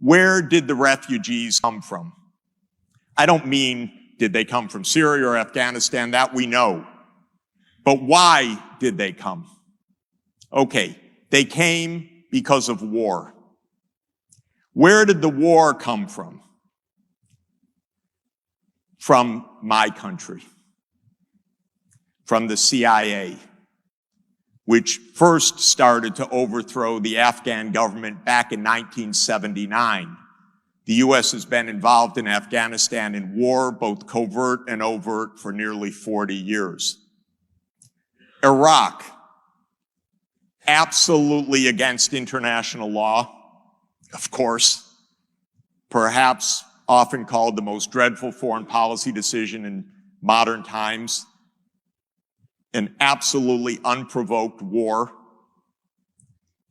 where did the refugees come from? I don't mean did they come from Syria or Afghanistan, that we know. But why did they come? Okay, they came because of war. Where did the war come from? From my country, from the CIA, which first started to overthrow the Afghan government back in 1979. The U.S. has been involved in Afghanistan in war, both covert and overt, for nearly 40 years. Iraq, absolutely against international law, of course, perhaps often called the most dreadful foreign policy decision in modern times, an absolutely unprovoked war,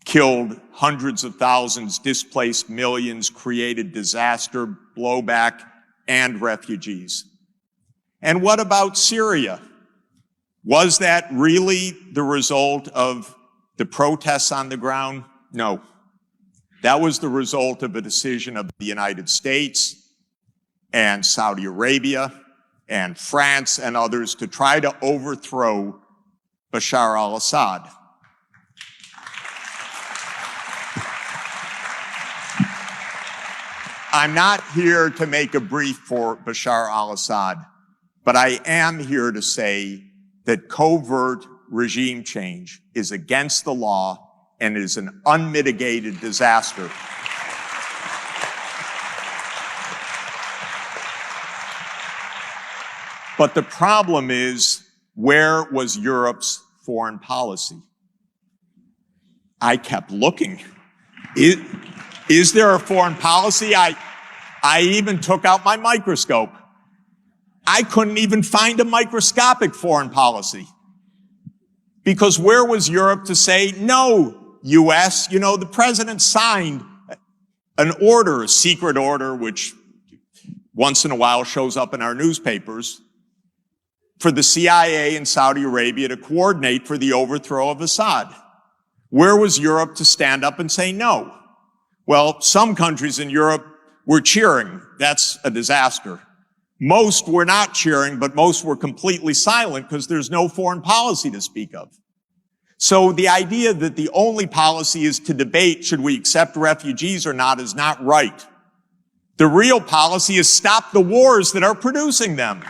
killed hundreds of thousands, displaced millions, created disaster, blowback, and refugees. And what about Syria? Was that really the result of the protests on the ground? No. That was the result of a decision of the United States and Saudi Arabia and France and others to try to overthrow Bashar al-Assad. I'm not here to make a brief for Bashar al-Assad, but I am here to say that covert regime change is against the law and is an unmitigated disaster. But the problem is, where was Europe's foreign policy? I kept looking. Is there a foreign policy? I even took out my microscope. I couldn't even find a microscopic foreign policy. Because where was Europe to say, no, U.S., you know, the president signed an order, a secret order, which once in a while shows up in our newspapers, for the CIA and Saudi Arabia to coordinate for the overthrow of Assad. Where was Europe to stand up and say no? Well, some countries in Europe were cheering. That's a disaster. Most were not cheering, but most were completely silent because there's no foreign policy to speak of. So the idea that the only policy is to debate should we accept refugees or not is not right. The real policy is stop the wars that are producing them.